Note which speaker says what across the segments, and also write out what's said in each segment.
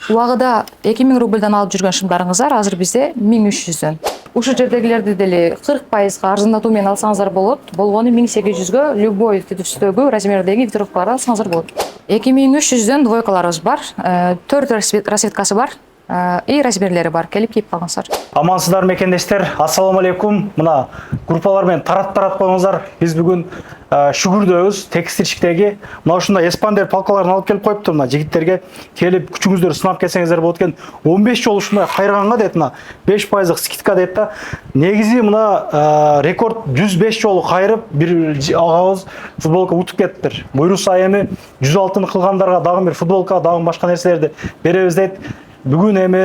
Speaker 1: Убагыда 2000 рубльдан алып жүргөн шымдарыңыз бар, азыр бизде 1300дөн. Ушул жердегилерди деле 40% арзандатуу менен алсаңыздар болот. Болгону 1800гө любой түстөгү размердеги ветровкаларды алсаңыздар болот. 2300дөн двойкаларыбыз бар. 4 расцветкасы бар. И размерлери бар. Келип кийип калыңыздар.
Speaker 2: Амансыздар мекендештер. Ассаламу алейкум. Мына группалар менен тарап коюңуздар. Биз бүгүн Шүгүрдөбүз, текстильчиктеги. Мына ушундай эспандер палкаларын алып келип коюптур. Мына жигиттерге келип күчүңүздөрдү сынап келсеңиздер болот экен. 15 жолу ушундай кайрганга дейт мына 5% скидка дейт да. Негизи мына рекорд 105 жолу кайрып, бир агабыз футболка утуп кетиптир. Буйруса эми 106-ны кылгандарга дагы бир футболка, дагы башка нерселерди беребиз дейт. Бүгүн эми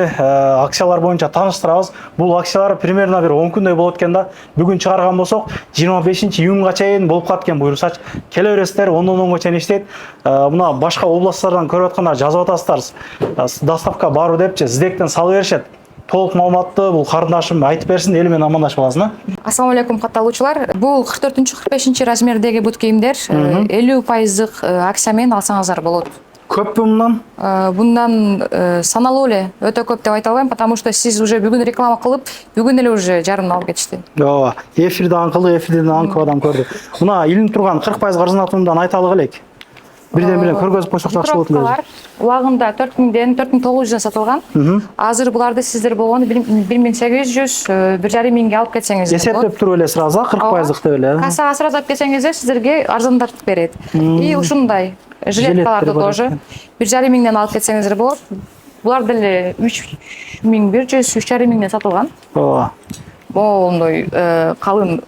Speaker 2: акциялар боюнча тааныштырабыз. Бул акциялар примерно бир 10 күндөй болот экен да. Бүгүн чыгарган болсок, 25-июнга чейин болуп калат экен буйруса. Келе бересиздер, 10-10га чейин иштейт. Мына башка областтардан көрүп аткандар жазып атасыздар. Доставка барбы депчи, Здектен салып беришет. Толук маалыматты бул карындашым айтып берсин, эл менен амандашып аласың.
Speaker 1: Ассаламу алейкум катталуучулар. Бул 44-45 размердеги бут кийимдер 50% акция менен алсаңыздар болот.
Speaker 2: Көппү мындан?
Speaker 1: Bundan саналуу эле өтө көп деп айта албайм, потому что сиз уже бүгүн реклама кылып, бүгүн эле уже жарымын алып кетишти.
Speaker 2: Ооба, эфирде аңкылы, эфирден аңкып адам көрдү. Мына илинип турган 40% арзандатуудан айталык элек. Бирден-бире көргөзүп койсок жакшы болот эле. Убагында 4000ден 4900дөн сатылган. Азыр буларды сиздер болгону 1800, 1500 алып кетсеңиз. Эсептеп туруп эле сразу 40% деп эле.
Speaker 1: Кассага сразу алып кетсеңиздер сиздерге арзандатып берет. И ушундай жилеткаларды тоже 1500ден алып кетсеңиздер болот. Булар деле 3100, 3500ден сатылган.
Speaker 2: Ооба.
Speaker 1: Моундай калын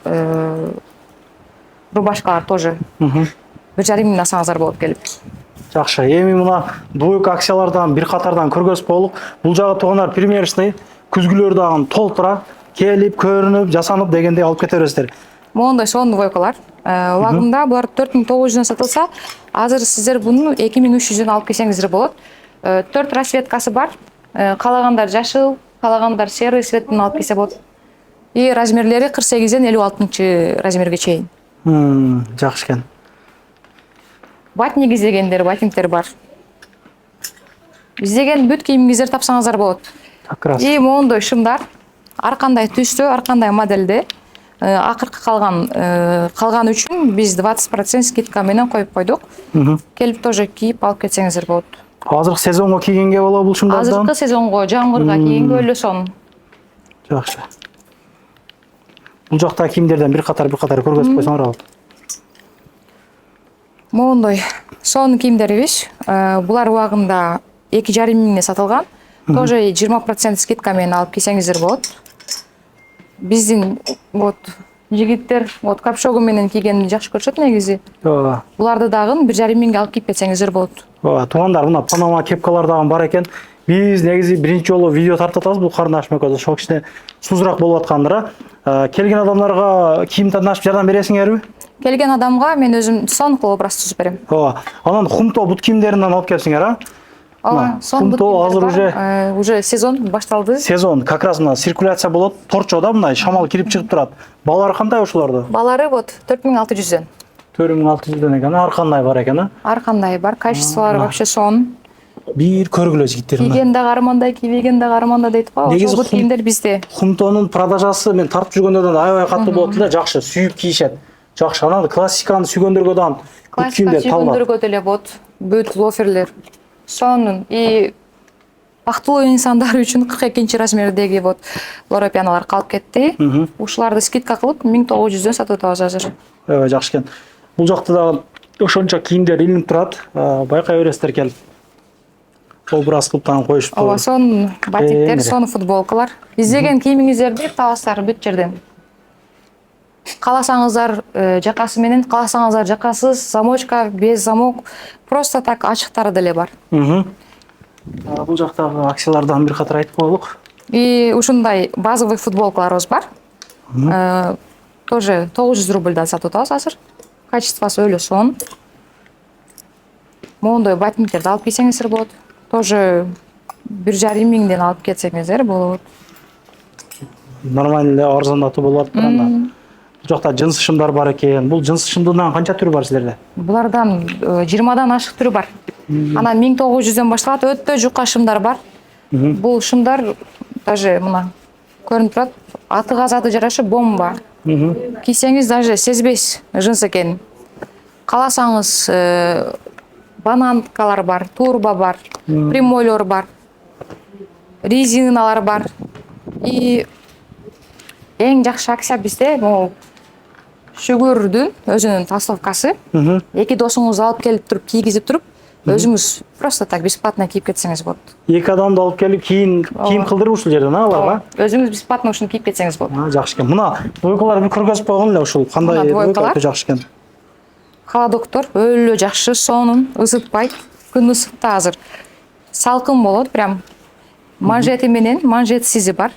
Speaker 1: рубашкалар тоже 1500 алсаңыздар болот келип.
Speaker 2: Жакшы. Эми мына двойка акциялардан бир катардан көргөзүп коелук. Бул жагы туугандар примерочный күзгүлөр дагы толтура келип, көрүнүп, жасанып дегендей алып кете бересиздер.
Speaker 1: Моундай сон двойкалар. Убагында булар 4900дөн сатылса, азыр сиздер буну 2300дөн алып келсеңиздер болот. 4 расцветкасы бар. Калагандар жашыл, калагандар серый цветтен алып келсе болот. И размерлери 48ден 56 размерге чейин.
Speaker 2: Жакшы экен.
Speaker 1: Батник издегендер, батниктер бар. Издеген бүт кийимиңиздерди тапсаңыздар болот. И моундай шымдар, ар кандай түстө, ар кандай моделде, акыркы калган үчүн биз 20% скидка менен коюп койдук. Келип тоже кийип алып кетсеңиздер болот.
Speaker 2: Азыркы сезонго кийгенге болобу бул шымдардан?
Speaker 1: Азыркы сезонго, жамгырга кийгенге эле сон.
Speaker 2: Жакшы. Бул жакта кийимдерден бир катар көргөзүп койсоңор болот.
Speaker 1: Моундай сон кийимдерибиз. Булар убагында 2500 сатылган. Тоже 20% скидка менен алып келсеңиздер болот. Биздин вот жигиттер вот капшогу менен кийгенди жакшы көрүшөт негизи.
Speaker 2: Ооба.
Speaker 1: Буларды дагы 1500 алып кийип кетсеңиздер болот.
Speaker 2: Ооба, туугандар, мына панама кепкалар дагы бар экен. Биз негизи биринчи жолу видео тартып атабыз бул карындашым экөөбүз. Ошол кичине сузураак болуп аткандыр. Келген адамдарга кийим тандашып жардам бересиңерби?
Speaker 1: Келген адамга мен өзүм сон кылып образ түзүп берем.
Speaker 2: Ооба. Анан хумто бут кийимдеринен алып келсиңер, а?
Speaker 1: Ооба, сон бут азыр уже сезон башталды.
Speaker 2: Сезон, как раз мына циркуляция болот. Торчо да мындай шамал кирип чыгып турат. Балары кандай ушуларды?
Speaker 1: Балары вот 4600дөн.
Speaker 2: 4600дөн экен, ар кандай бар экен, а?
Speaker 1: Ар кандай бар, качестволору вообще сон.
Speaker 2: Бир көргүлө жигиттер мына.
Speaker 1: Кийген дагы армандай, кийбеген дагы арманда дейт го. Ошол бут кийимдер бизде.
Speaker 2: Хумтонун продажасы мен тартып жүргөндөрдөн аябай катуу болот да, жакшы сүйүп кийишет. Жакшы, анан классиканы сүйгөндөргө дагы бут кийимдер талап.
Speaker 1: Сүйгөндөргө деле болот. Бүт лоферлер. Сонун и бактылуу инсандар үчүн 42 размердеги вот лоропианалар калып кетти. Ушуларды скидка кылып 1900дөн сатып атабыз азыр.
Speaker 2: Ооба, жакшы экен. Бул жакта дагы ошончо кийимдер илинип турат. Байкай бересиздер келип. Образ кылып тагы коюшупту.
Speaker 1: Ооба, сон батиктер, сон футболкалар. Издеген кийимиңиздерди табасыздар бүт жерден. Кааласаңыздар жакасы менен, кааласаңыздар жакасыз, замочка, без замок, просто так ачыктары деле бар.
Speaker 2: Бул жактагы акциялардан бир катар айтып коелук.
Speaker 1: И ушундай базовый футболкаларыбыз бар. Тоже 900 рубльдан сатып атабыз азыр. Качествосы өлө сон. Моундай батниктерди алып кийсеңиздер болот. Тоже 1500ден алып кетсеңиздер болот.
Speaker 2: Нормально арзандатуу болуп атпыр анда. жакта жыныс шымдар бар экен. Бул жыныс шымдын канча түрү бар силерде?
Speaker 1: Булардан 20дан ашык түрү бар. Анан 1900дөн башталат, өтө жука шымдар бар. Бул шымдар даже мына көрүнүп турат. Атыга заты жарашып бомба. Кийсеңиз даже сезбейсиз жыныс экенин. Кааласаңыз бананкалар бар, турба бар, прямойлор бар, резиналар бар. И эң жакшы акция бизде могу шүгүрдүн өзүнүн толстовкасы. Эки досуңузду алып келип туруп, кийгизип туруп, өзүңүз просто так бесплатно кийип кетсеңиз болот.
Speaker 2: Эки адамды алып келип кийим кылдырып ушул жерден аларга.
Speaker 1: Өзүңүз бесплатно ушуну кийип кетсеңиз болот.
Speaker 2: Жакшы экен. Мына двойкаларды көргөзүп койгон эле ушул кандай двойка жакшы экен.
Speaker 1: Холодоктор өлө жакшы, сонун, ысытпайт. Күн ысыкта азыр салкын болот, прям манжети менен манжетсизи бар.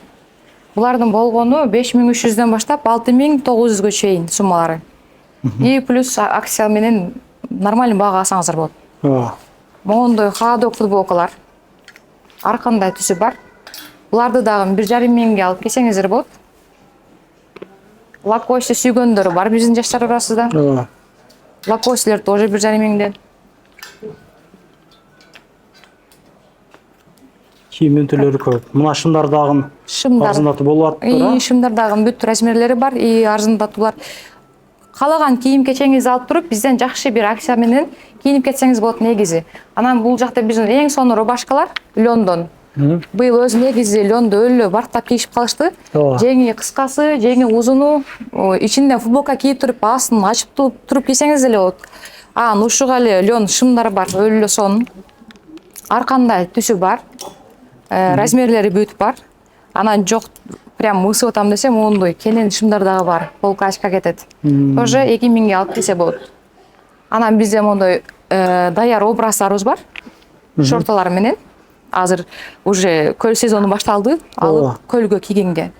Speaker 1: Булардын болгону 5300дөн баштап 6900гө чейин суммалары. И плюс акция менен нормальный баага алсаңыздар болот. Мондой холодок футболкалар ар кандай түсү бар. Буларды дагы 1,5 миңге алып келсеңиздер болот. Лакости сүйгөндөрү бар биздин жаштар арасында. Лакостилер тоже 1,5 миңден.
Speaker 2: Кийимдин түрлөрү көп. Мына шымдар дагы арзандатуу болуп атты.
Speaker 1: Шымдар дагы бүт размерлери бар, и арзандатуулар. Каалаган кийим кечеңизди алып туруп, бизден жакшы бир акция менен кийинип кетсеңиз болот негизи. Анан бул жакта биздин эң сонун рубашкалар лёндон. Быйыл өзү негизи лёнду өлө бартап кийишип калышты. Жеңи кыскасы, жеңи узуну, ичинде футболка кийип туруп, астын ачып туруп кийсеңиз деле болот. Анан ушуга эле лён шымдар бар, өлө сонун. Ар кандай түсү бар. Размерлери бүт бар. Анан жок, прям ысып атам десем, мондой кенен шымдар дагы бар. Полкачка кетет. Тоже 2 миңге алып келсе болот. Анан бизде мондой даяр образдарыбыз бар. Шорталар менен. Азыр уже көл сезону башталды. Алып көлгө кийгенге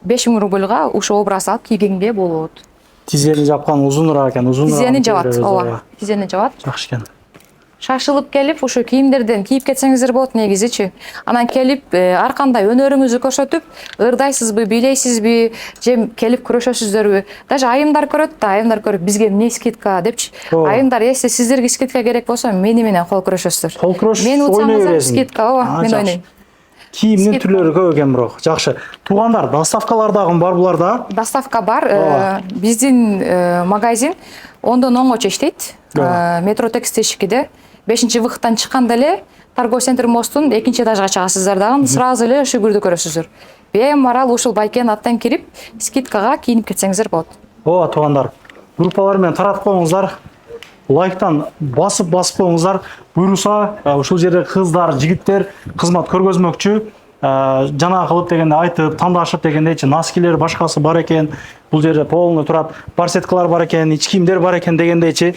Speaker 1: 5000 рубльга ушул образ алып кийгенге болот.
Speaker 2: Тизени жапкан узунураак экен,
Speaker 1: Тизени жабат, ооба. Тизени жабат.
Speaker 2: Жакшы экен.
Speaker 1: Шашылып келип, ушу кийимдерден кийип кетсеңиздер болот негизичи. Анан келип, ар кандай өнөрүңүздү көрсөтүп, ырдайсызбы, бийлейсизби, же келип күрөшөсүздөрбү? Даже айымдар көрөт да, айымдар көрүп бизге эмне скидка депчи. Айымдар, если сиздерге скидка керек болсо, мени менен кол күрөшөсүздөр.
Speaker 2: Кол күрөш
Speaker 1: ойной скидка, ооба, мен ойнойм.
Speaker 2: Кийимдин түрлөрү көп экен бирок. Жакшы. Туугандар, доставкалар дагы бар буларда?
Speaker 1: Доставка бар. Биздин магазин 10дон 10гочо иштейт. Метро Текстиль 2-де. 5-выходтан чыкканда эле торговый центр мостун 2-этажга чыгасыздар дагы, сразу эле шүгүрдү көрөсүздөр. Бемарал ушул байкенин аттан кирип, скидкага кийинип кетсеңиздер болот.
Speaker 2: Ооба, туугандар. Группалар менен таратып коюңуздар. Лайктан басып коюңуздар. Буйруса, ушул жерде кыздар, жигиттер кызмат көргөзмөкчү. Жана кылып дегенде айтып, тандашып дегендейчи носкилер башкасы бар экен. Бул жерде полный турат, барсеткалар бар экен, ич кийимдер бар экен дегендейчи.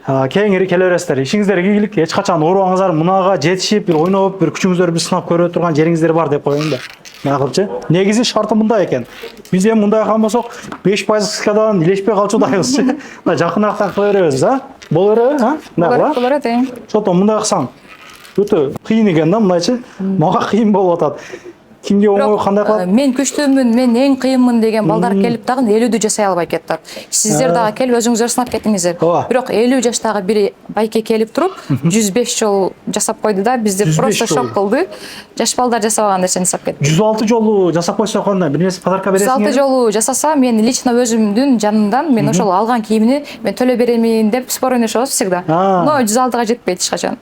Speaker 2: Кеңири келе бересиздер. Ишиңиздерге ийгилик, эч качан оорубаңыздар. Мунага жетишип, бир ойноп, бир күчүңүздөрдү сынап көрө турган жериңиздер бар деп коеюн да. Макулчу. Негизи шарты мындай экен. Биз эми мындай кылган болсок, 5% скадан илешпей калчудайбызчы. Мына жакынырак кыла беребиз, Боло береби,
Speaker 1: Боло берет.
Speaker 2: Чото мындай кылсаң өтө кыйын экен да, мындайчы. Мага кыйын болуп атат. Кимге оңой кандай кылат?
Speaker 1: Мен күчтүүмүн, мен эң кыйынмын деген балдар келип дагы 50ді жасай албай кетет. Сиздер дагы келип өзүңүздөр сынап кетиңиздер. Бирок 50 жаштагы бири байке келип туруп 105 жолу жасап койду да, бизди просто шок кылды. Жаш балдар жасабаган нерсени жасап кетти.
Speaker 2: 106 жолу жасап койсо кандай? Бир нерсе подарка бересиңер?
Speaker 1: 106 жолу жасаса, мен лично өзүмдүн жанымдан мен ошол алган кийимини мен төлөп беремин деп спор ойношобуз всегда. Но 106га жетпейт эч качан.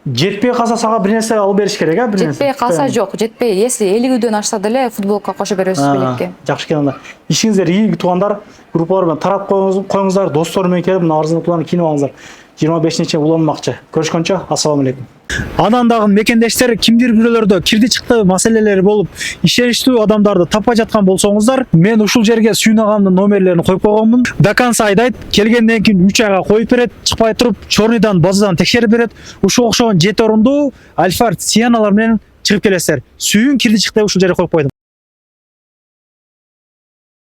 Speaker 2: Жетпей калса сага бир нерсе алып бериш керек, бир нерсе.
Speaker 1: Жетпей калса жок, жетпей. Если 50дөн ашса деле футболка кошо беребиз белекке.
Speaker 2: Жакшы экен анда. Ишиңиздер ийгилик туугандар, группалар менен тарап коюңуздар, достор менен келип мына арзандатууларны кийинип алыңыздар. 25-нче уланмакчы. Көрүшкөнчө, ассаламу алейкум. Анан дагы мекендештер кимдир бирөөлөрдө кирди чыкты маселелери болуп, ишеничтүү адамдарды таппай жаткан болсоңуздар, мен ушул жерге сүйүнагамдын номерлерин коюп койгонмун. До конца айдайт, келгенден кийин 3 айга коюп берет, чыкпай туруп, чорныйдан базадан текшерип берет. Ушул окшогон 7 орунду Альфард Сианалар менен чыгып келесиздер. Сүйүн кирди чыкты ушул жерге коюп койдум.